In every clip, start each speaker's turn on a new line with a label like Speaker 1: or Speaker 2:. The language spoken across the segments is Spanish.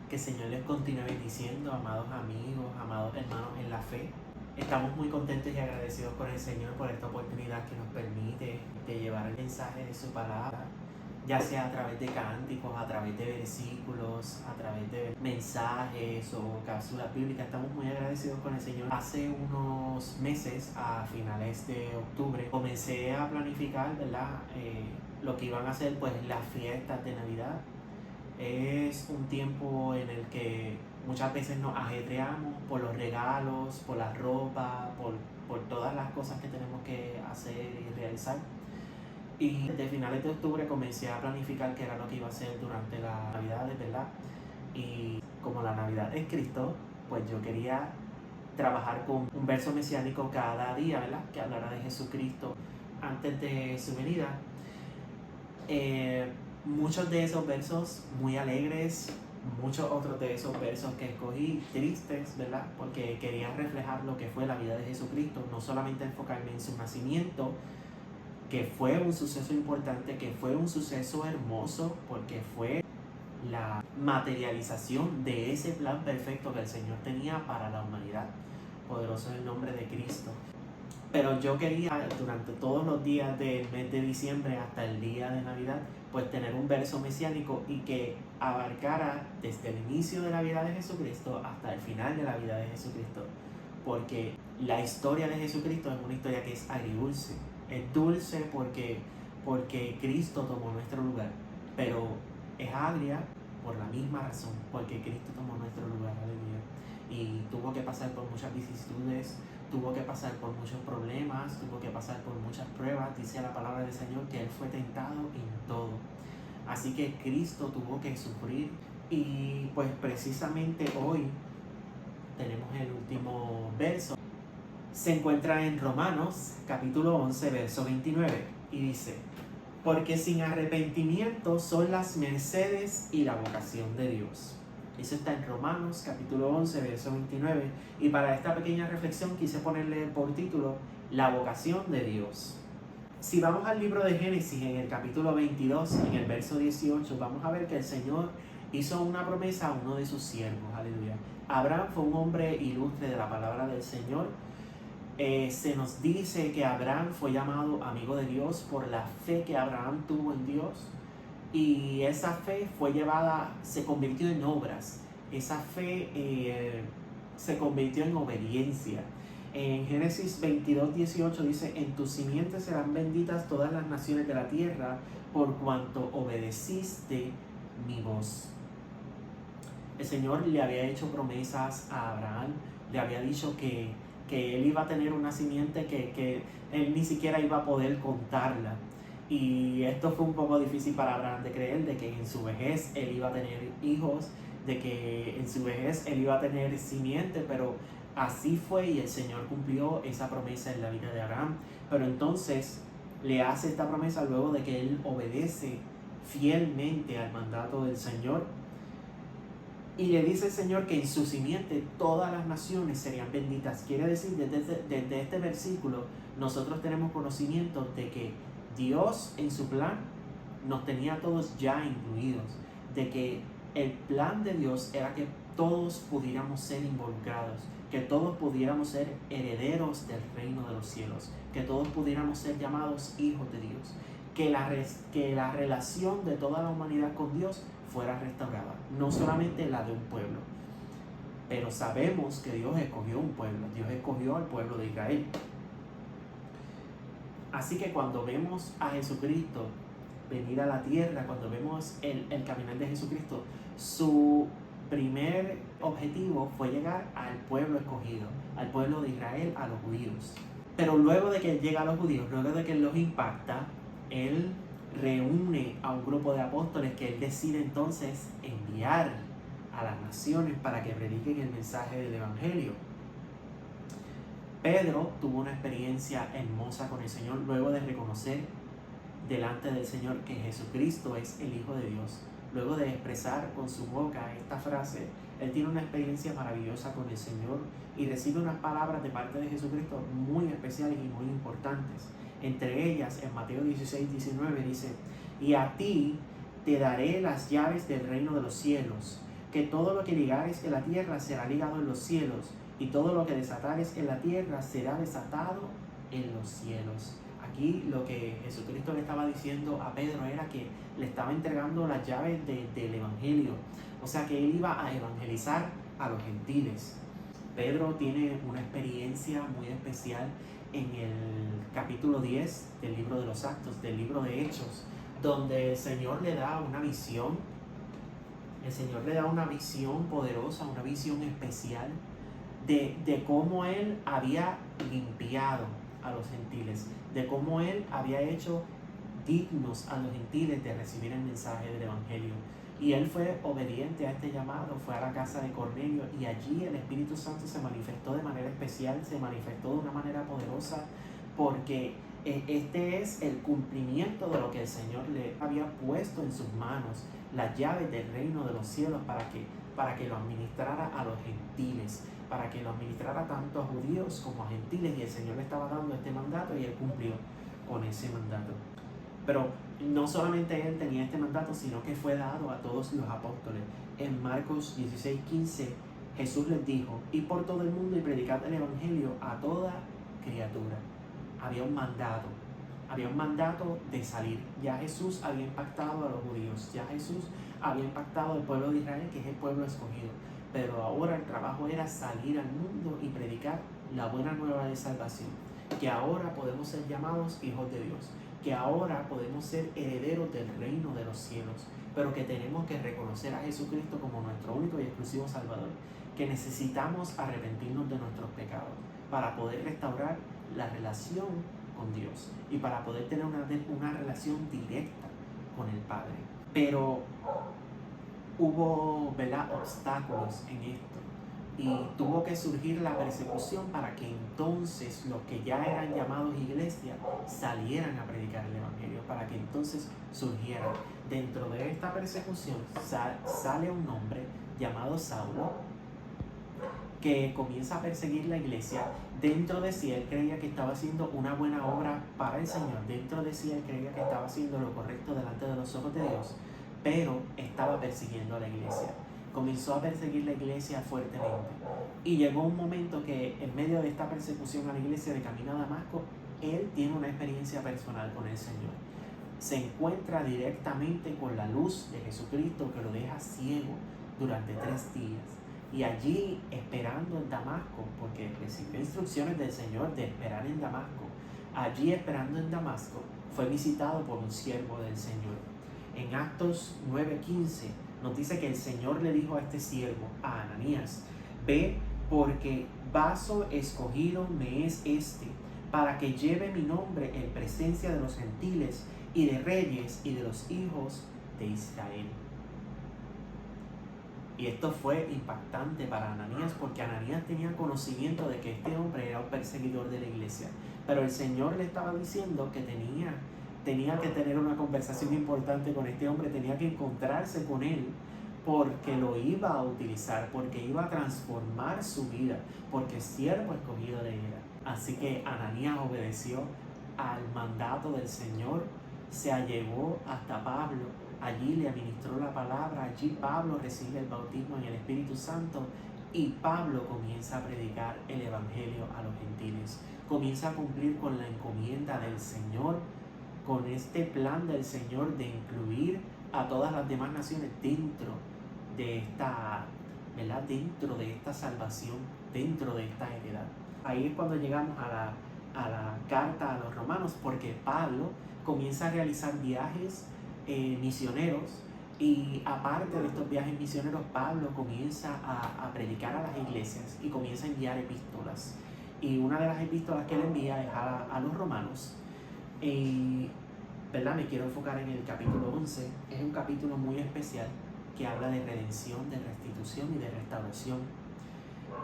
Speaker 1: Que el Señor les continúe bendiciendo, amados amigos, amados hermanos en la fe. Estamos muy contentos y agradecidos con el Señor por esta oportunidad que nos permite de llevar el mensaje de su palabra, ya sea a través de cánticos, a través de versículos, a través de mensajes o cápsulas bíblicas. Estamos muy agradecidos con el Señor. Hace unos meses, a finales de octubre, comencé a planificar, ¿verdad? Lo que iban a ser pues las fiestas de Navidad. Es un tiempo en el que muchas veces nos ajetreamos por los regalos, por la ropa, por todas las cosas que tenemos que hacer y realizar. Y desde finales de octubre comencé a planificar qué era lo que iba a hacer durante las Navidades, ¿verdad? Y como la Navidad es Cristo, pues yo quería trabajar con un verso mesiánico cada día, ¿verdad? Que hablara de Jesucristo antes de su venida. Muchos de esos versos muy alegres, muchos otros de esos versos que escogí tristes, ¿verdad? Porque quería reflejar lo que fue la vida de Jesucristo, no solamente enfocarme en su nacimiento, que fue un suceso importante, que fue un suceso hermoso, porque fue la materialización de ese plan perfecto que el Señor tenía para la humanidad. Poderoso es el nombre de Cristo. Pero yo quería durante todos los días del mes de diciembre hasta el día de Navidad, pues tener un verso mesiánico y que abarcara desde el inicio de la vida de Jesucristo hasta el final de la vida de Jesucristo. Porque la historia de Jesucristo es una historia que es agridulce. Es dulce porque Cristo tomó nuestro lugar, pero es agria por la misma razón, porque Cristo tomó nuestro lugar, aleluya. Y tuvo que pasar por muchas vicisitudes, tuvo que pasar por muchos problemas, tuvo que pasar por muchas pruebas. Dice la palabra del Señor que Él fue tentado en todo. Así que Cristo tuvo que sufrir. Y pues precisamente hoy tenemos el último verso. Se encuentra en Romanos capítulo 11, verso 29. Y dice: porque sin arrepentimiento son las mercedes y la vocación de Dios. Eso está en Romanos capítulo 11, verso 29. Y para esta pequeña reflexión quise ponerle por título la vocación de Dios. Si vamos al libro de Génesis, en el capítulo 22, en el verso 18, vamos a ver que el Señor hizo una promesa a uno de sus siervos. Aleluya. Abraham fue un hombre ilustre de la palabra del Señor. Se nos dice que Abraham fue llamado amigo de Dios por la fe que Abraham tuvo en Dios. Y esa fe fue llevada, se convirtió en obras. Esa fe se convirtió en obediencia. En Génesis 22, 18 dice: en tu simiente serán benditas todas las naciones de la tierra, por cuanto obedeciste mi voz. El Señor le había hecho promesas a Abraham, le había dicho que él iba a tener una simiente que él ni siquiera iba a poder contarla. Y esto fue un poco difícil para Abraham de creer, de que en su vejez él iba a tener hijos, de que en su vejez él iba a tener simiente, pero así fue y el Señor cumplió esa promesa en la vida de Abraham. Pero entonces le hace esta promesa luego de que él obedece fielmente al mandato del Señor. Y le dice el Señor que en su simiente todas las naciones serían benditas. Quiere decir, desde este versículo nosotros tenemos conocimiento de que Dios en su plan nos tenía a todos ya incluidos. De que el plan de Dios era que todos pudiéramos ser involucrados, que todos pudiéramos ser herederos del reino de los cielos, que todos pudiéramos ser llamados hijos de Dios, que la relación de toda la humanidad con Dios fuera restaurada, no solamente la de un pueblo. Pero sabemos que Dios escogió un pueblo, Dios escogió al pueblo de Israel. Así que cuando vemos a Jesucristo venir a la tierra, cuando vemos el caminar de Jesucristo, su primer objetivo fue llegar al pueblo escogido, al pueblo de Israel, a los judíos. Pero luego de que Él llega a los judíos, luego de que Él los impacta, Él reúne a un grupo de apóstoles que Él decide entonces enviar a las naciones para que prediquen el mensaje del Evangelio. Pedro tuvo una experiencia hermosa con el Señor luego de reconocer delante del Señor que Jesucristo es el Hijo de Dios. Luego de expresar con su boca esta frase, él tiene una experiencia maravillosa con el Señor y recibe unas palabras de parte de Jesucristo muy especiales y muy importantes. Entre ellas, en Mateo 16, 19 dice: y a ti te daré las llaves del reino de los cielos. que todo lo que ligares en la tierra será ligado en los cielos, y todo lo que desatares en la tierra será desatado en los cielos. Aquí lo que Jesucristo le estaba diciendo a Pedro era que le estaba entregando las llaves del Evangelio. O sea que él iba a evangelizar a los gentiles. Pedro tiene una experiencia muy especial en el capítulo 10 del libro de los Actos, del libro de Hechos, donde el Señor le da una visión. El Señor le da una visión poderosa, una visión especial de cómo Él había limpiado a los gentiles, de cómo Él había hecho dignos a los gentiles de recibir el mensaje del Evangelio. Y Él fue obediente a este llamado, fue a la casa de Cornelio y allí el Espíritu Santo se manifestó de manera especial, se manifestó de una manera poderosa, porque este es el cumplimiento de lo que el Señor le había puesto en sus manos, las llaves del reino de los cielos para que lo administrara a los gentiles, para que lo administrara tanto a judíos como a gentiles, y el Señor le estaba dando este mandato y Él cumplió con ese mandato. Pero no solamente Él tenía este mandato, sino que fue dado a todos los apóstoles. En Marcos 16:15 Jesús les dijo: id por todo el mundo y predicad el Evangelio a toda criatura. Había un mandato de salir. Ya Jesús había impactado a los judíos, ya Jesús había impactado al pueblo de Israel, que es el pueblo escogido. Pero ahora el trabajo era salir al mundo y predicar la buena nueva de salvación, que ahora podemos ser llamados hijos de Dios, que ahora podemos ser herederos del reino de los cielos, pero que tenemos que reconocer a Jesucristo como nuestro único y exclusivo Salvador, que necesitamos arrepentirnos de nuestros pecados para poder restaurar la relación con Dios y para poder tener una relación directa con el Padre. Pero hubo, ¿verdad?, obstáculos en esto, y tuvo que surgir la persecución para que entonces los que ya eran llamados iglesia salieran a predicar el Evangelio, para que entonces surgieran. Dentro de esta persecución sale un hombre llamado Saulo, que comienza a perseguir la iglesia. Dentro de sí él creía que estaba haciendo una buena obra para el Señor, dentro de sí él creía que estaba haciendo lo correcto delante de los ojos de Dios, pero estaba persiguiendo a la iglesia. Comenzó a perseguir la iglesia fuertemente, y llegó un momento que en medio de esta persecución a la iglesia de camino a Damasco, él tiene una experiencia personal con el Señor. Se encuentra directamente con la luz de Jesucristo, que lo deja ciego durante 3 días. Y allí, esperando en Damasco, porque recibió instrucciones del Señor de esperar en Damasco, allí esperando en Damasco, fue visitado por un siervo del Señor. En Actos 9:15 nos dice que el Señor le dijo a este siervo, a Ananías: ve, porque vaso escogido me es este, para que lleve mi nombre en presencia de los gentiles y de reyes y de los hijos de Israel. Y esto fue impactante para Ananías, porque Ananías tenía conocimiento de que este hombre era un perseguidor de la iglesia, pero el Señor le estaba diciendo que tenía que tener una conversación importante con este hombre, tenía que encontrarse con él, porque lo iba a utilizar, porque iba a transformar su vida, porque siervo escogido de él. Así que Ananías obedeció al mandato del Señor, se allegó hasta Pablo, allí le administró la palabra, allí Pablo recibe el bautismo en el Espíritu Santo, y Pablo comienza a predicar el Evangelio a los gentiles, comienza a cumplir con la encomienda del Señor, con este plan del Señor de incluir a todas las demás naciones dentro de esta, ¿verdad?, dentro de esta salvación, dentro de esta heredad. Ahí es cuando llegamos a la carta a los romanos, porque Pablo comienza a realizar viajes misioneros, y aparte de estos viajes misioneros, Pablo comienza a predicar a las iglesias y comienza a enviar epístolas, y una de las epístolas que él envía es a los romanos. Y ¿verdad?, me quiero enfocar en el capítulo 11. Es un capítulo muy especial que habla de redención, de restitución y de restauración,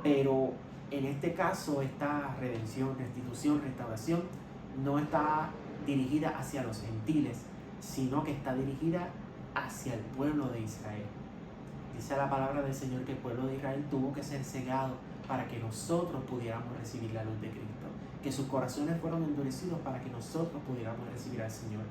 Speaker 1: pero en este caso esta redención, restitución, restauración no está dirigida hacia los gentiles, sino que está dirigida hacia el pueblo de Israel. Dice la palabra del Señor que el pueblo de Israel tuvo que ser cegado para que nosotros pudiéramos recibir la luz de Cristo. que sus corazones fueron endurecidos para que nosotros pudiéramos recibir al Señor.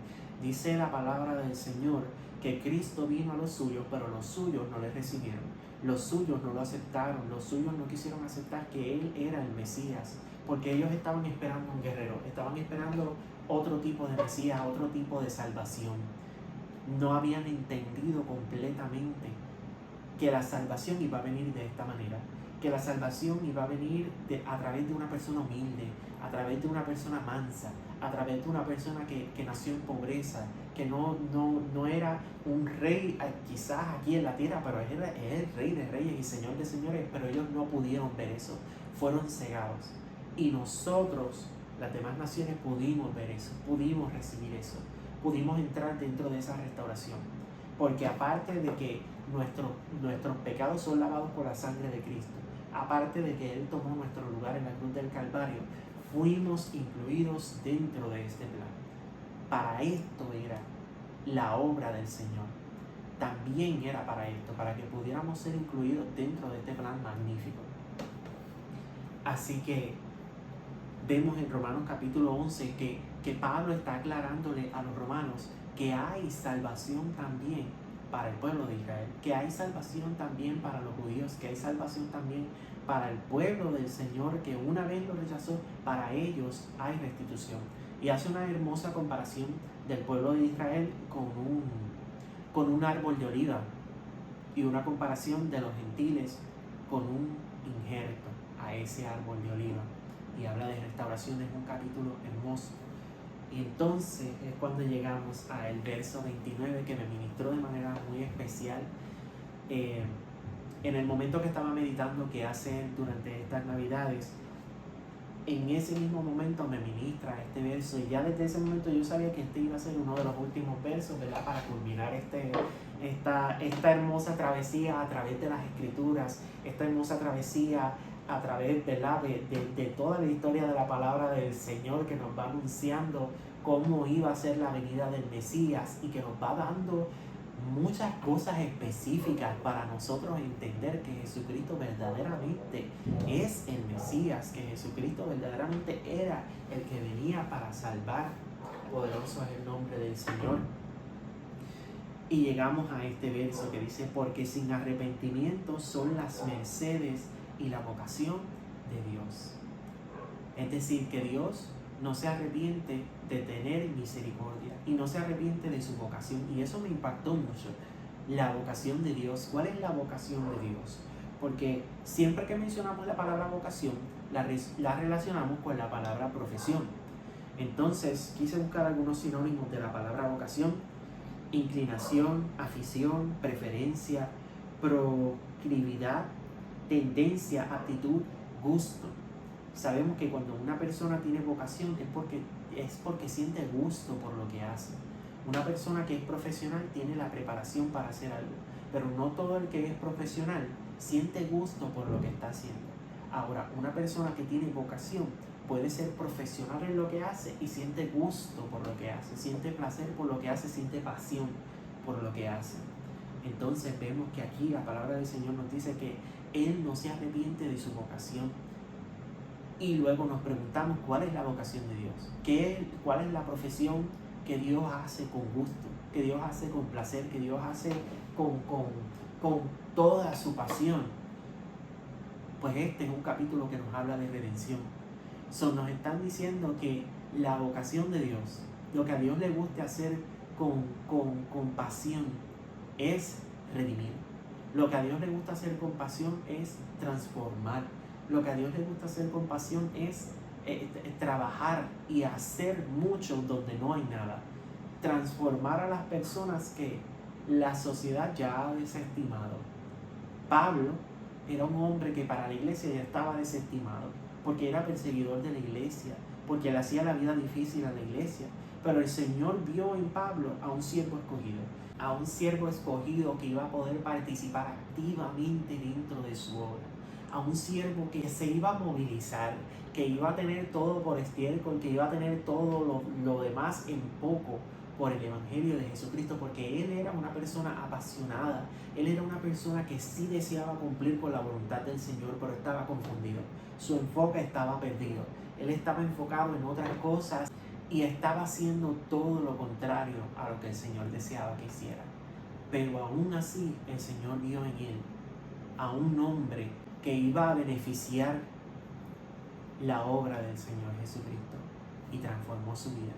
Speaker 1: Dice la palabra del Señor que Cristo vino a los suyos, pero los suyos no le recibieron. Los suyos no lo aceptaron, los suyos no quisieron aceptar que Él era el Mesías, porque ellos estaban esperando un guerrero, estaban esperando otro tipo de Mesías, otro tipo de salvación. No habían entendido completamente que la salvación iba a venir de esta manera, que la salvación iba a venir a través de una persona humilde, a través de una persona mansa, a través de una persona que nació en pobreza, que no era un rey quizás aquí en la tierra, pero es el rey de reyes y señor de señores, pero ellos no pudieron ver eso, fueron cegados. Y nosotros, las demás naciones, pudimos ver eso, pudimos recibir eso, pudimos entrar dentro de esa restauración, porque aparte de que nuestros pecados son lavados por la sangre de Cristo, aparte de que Él tomó nuestro lugar en la cruz del Calvario, fuimos incluidos dentro de este plan. Para esto era la obra del Señor. También era para esto, para que pudiéramos ser incluidos dentro de este plan magnífico. Así que vemos en Romanos capítulo 11 que Pablo está aclarándole a los romanos que hay salvación también para el pueblo de Israel, que hay salvación también para los judíos, que hay salvación también para el pueblo del Señor que una vez lo rechazó. Para ellos hay restitución. Y hace una hermosa comparación del pueblo de Israel con un árbol de oliva, y una comparación de los gentiles con un injerto a ese árbol de oliva. Y habla de restauración, es un capítulo hermoso. Y entonces es cuando llegamos al verso 29, que me ministró de manera muy especial. En el momento que estaba meditando qué hacer durante estas Navidades, en ese mismo momento me ministra este verso, y ya desde ese momento yo sabía que este iba a ser uno de los últimos versos, ¿verdad? Para culminar esta hermosa travesía a través de las Escrituras, esta hermosa travesía a través, ¿verdad?, de toda la historia de la palabra del Señor, que nos va anunciando cómo iba a ser la venida del Mesías, y que nos va dando muchas cosas específicas para nosotros entender que Jesucristo verdaderamente es el Mesías, que Jesucristo verdaderamente era el que venía para salvar. Poderoso es el nombre del Señor. Y llegamos a este verso que dice: porque sin arrepentimiento son las mercedes y la vocación de Dios. Es decir, que Dios no se arrepiente de tener misericordia y no se arrepiente de su vocación. Y eso me impactó mucho, la vocación de Dios. ¿Cuál es la vocación de Dios? Porque siempre que mencionamos la palabra vocación, la relacionamos con la palabra profesión. Entonces quise buscar algunos sinónimos de la palabra vocación: inclinación, afición, preferencia, proclividad, tendencia, aptitud, gusto. Sabemos que cuando una persona tiene vocación es porque siente gusto por lo que hace. Una persona que es profesional tiene la preparación para hacer algo, pero no todo el que es profesional siente gusto por lo que está haciendo. Ahora, una persona que tiene vocación puede ser profesional en lo que hace y siente gusto por lo que hace, siente placer por lo que hace, siente pasión por lo que hace. Entonces vemos que aquí la palabra del Señor nos dice que Él no se arrepiente de su vocación. Y luego nos preguntamos, ¿cuál es la vocación de Dios? ¿Cuál es la profesión que Dios hace con gusto, que Dios hace con placer, que Dios hace con toda su pasión? Pues este es un capítulo que nos habla de redención. Nos están diciendo que la vocación de Dios, lo que a Dios le gusta hacer con pasión, es redimir. Lo que a Dios le gusta hacer con pasión es transformar. Lo que a Dios le gusta hacer con pasión es trabajar y hacer mucho donde no hay nada. Transformar a las personas que la sociedad ya ha desestimado. Pablo era un hombre que para la iglesia ya estaba desestimado, porque era perseguidor de la iglesia, porque le hacía la vida difícil a la iglesia. Pero el Señor vio en Pablo a un siervo escogido que iba a poder participar activamente dentro de su obra, a un siervo que se iba a movilizar, que iba a tener todo por estiércol, que iba a tener todo lo demás en poco, por el Evangelio de Jesucristo, porque él era una persona apasionada, él era una persona que sí deseaba cumplir con la voluntad del Señor, pero estaba confundido, su enfoque estaba perdido, él estaba enfocado en otras cosas y estaba haciendo todo lo contrario a lo que el Señor deseaba que hiciera. Pero aún así el Señor vio en él a un hombre que iba a beneficiar la obra del Señor Jesucristo y transformó su vida.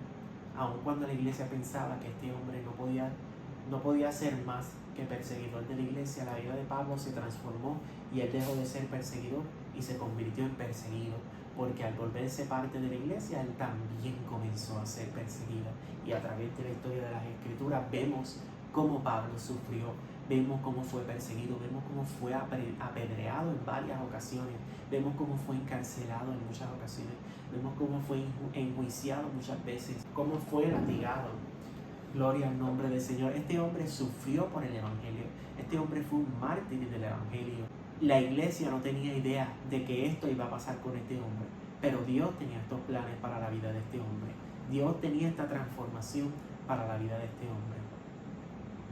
Speaker 1: Aun cuando la iglesia pensaba que este hombre no podía ser más que perseguidor de la iglesia, la vida de Pablo se transformó y él dejó de ser perseguidor y se convirtió en perseguido, porque al volverse parte de la iglesia, él también comenzó a ser perseguido. Y a través de la historia de las Escrituras vemos cómo Pablo sufrió, vemos cómo fue perseguido, vemos cómo fue apedreado en varias ocasiones, vemos cómo fue encarcelado en muchas ocasiones, vemos cómo fue enjuiciado muchas veces, cómo fue latigado. Gloria al nombre del Señor. Este hombre sufrió por el Evangelio. Este hombre fue un mártir del Evangelio. La iglesia no tenía idea de que esto iba a pasar con este hombre, pero Dios tenía estos planes para la vida de este hombre. Dios tenía esta transformación para la vida de este hombre.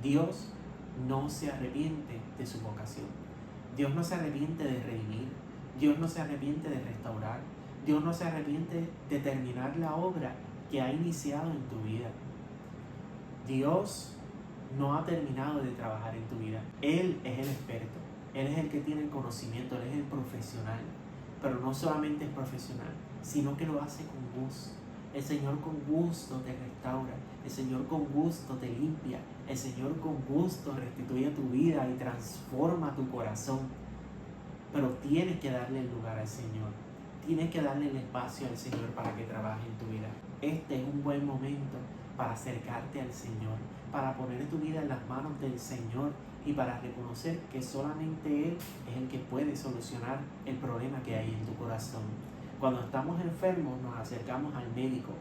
Speaker 1: Dios no se arrepiente de su vocación. Dios no se arrepiente de redimir. Dios no se arrepiente de restaurar. Dios no se arrepiente de terminar la obra que ha iniciado en tu vida. Dios no ha terminado de trabajar en tu vida. Él es el experto. Él es el que tiene el conocimiento. Él es el profesional. Pero no solamente es profesional, sino que lo hace con gusto. El Señor con gusto te restaura. El Señor con gusto te limpia. El Señor con gusto restituye tu vida y transforma tu corazón. Pero tienes que darle el lugar al Señor. Tienes que darle el espacio al Señor para que trabaje en tu vida. Este es un buen momento para acercarte al Señor, para poner tu vida en las manos del Señor y para reconocer que solamente Él es el que puede solucionar el problema que hay en tu corazón. Cuando estamos enfermos nos acercamos al médico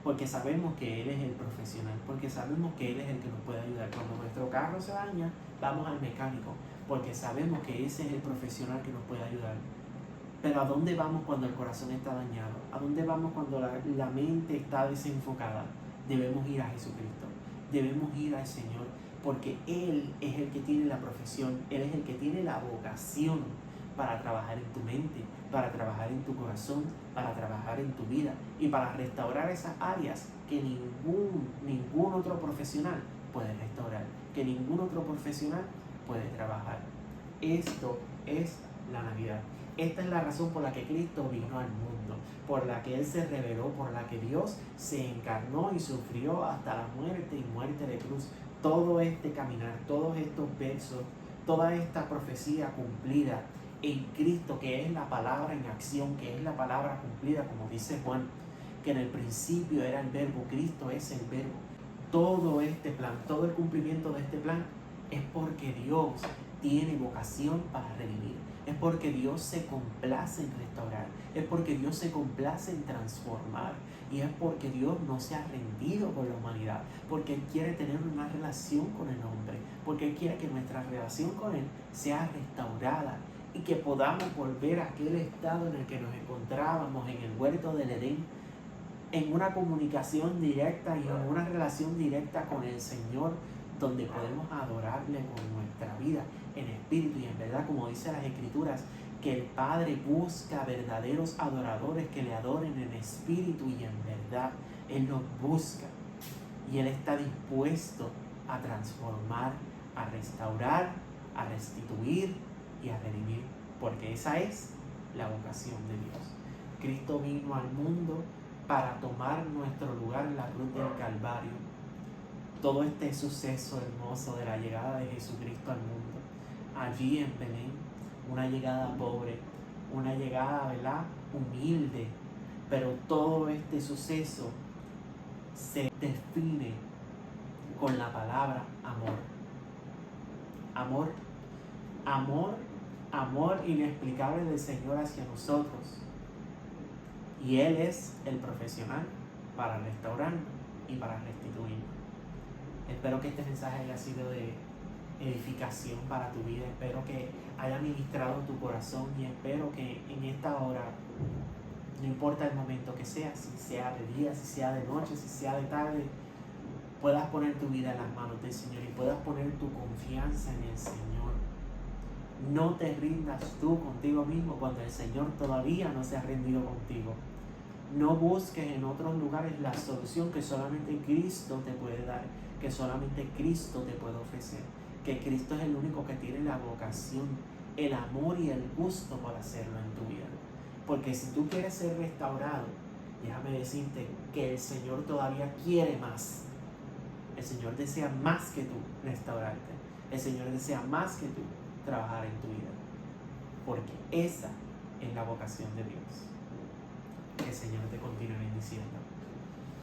Speaker 1: porque sabemos que Él es el profesional, porque sabemos que Él es el que nos puede ayudar. Cuando nuestro carro se daña, vamos al mecánico porque sabemos que ese es el profesional que nos puede ayudar. Pero ¿a dónde vamos cuando el corazón está dañado? ¿A dónde vamos cuando la mente está desenfocada? Debemos ir a Jesucristo, debemos ir al Señor, porque Él es el que tiene la profesión, Él es el que tiene la vocación para trabajar en tu mente, para trabajar en tu corazón, para trabajar en tu vida y para restaurar esas áreas que ningún otro profesional puede restaurar, que ningún otro profesional puede trabajar. Esto es la Navidad. Esta es la razón por la que Cristo vino al mundo, por la que Él se reveló, por la que Dios se encarnó y sufrió hasta la muerte y muerte de cruz. Todo este caminar, todos estos versos, toda esta profecía cumplida en Cristo, que es la palabra en acción, que es la palabra cumplida, como dice Juan, que en el principio era el verbo, Cristo es el verbo. Todo este plan, todo el cumplimiento de este plan es porque Dios tiene vocación para redimir. Es porque Dios se complace en restaurar. Es porque Dios se complace en transformar. Y es porque Dios no se ha rendido con la humanidad. Porque Él quiere tener una relación con el hombre. Porque Él quiere que nuestra relación con Él sea restaurada. Y que podamos volver a aquel estado en el que nos encontrábamos en el huerto del Edén. En una comunicación directa y en una relación directa con el Señor, donde podemos adorarle con nuestra vida en espíritu y en verdad, como dice las Escrituras, que el Padre busca verdaderos adoradores que le adoren en espíritu y en verdad. Él los busca y Él está dispuesto a transformar, a restaurar, a restituir y a redimir, porque esa es la vocación de Dios. Cristo vino al mundo para tomar nuestro lugar en la cruz del Calvario. Todo este suceso hermoso de la llegada de Jesucristo al mundo, allí en Belén, una llegada pobre, una llegada, ¿verdad?, humilde, pero todo este suceso se define con la palabra amor. Amor, amor, amor inexplicable del Señor hacia nosotros. Y Él es el profesional para restaurarnos y para restituirnos. Espero que este mensaje haya sido de edificación para tu vida. Espero que haya ministrado tu corazón y espero que en esta hora, no importa el momento que sea, si sea de día, si sea de noche, si sea de tarde, puedas poner tu vida en las manos del Señor y puedas poner tu confianza en el Señor. No te rindas tú contigo mismo cuando el Señor todavía no se ha rendido contigo. No busques en otros lugares la solución que solamente Cristo te puede dar, que solamente Cristo te puede ofrecer, que Cristo es el único que tiene la vocación, el amor y el gusto por hacerlo en tu vida. Porque si tú quieres ser restaurado, déjame decirte que el Señor todavía quiere más. El Señor desea más que tú restaurarte. El Señor desea más que tú trabajar en tu vida. Porque esa es la vocación de Dios. Que el Señor te continúe bendiciendo.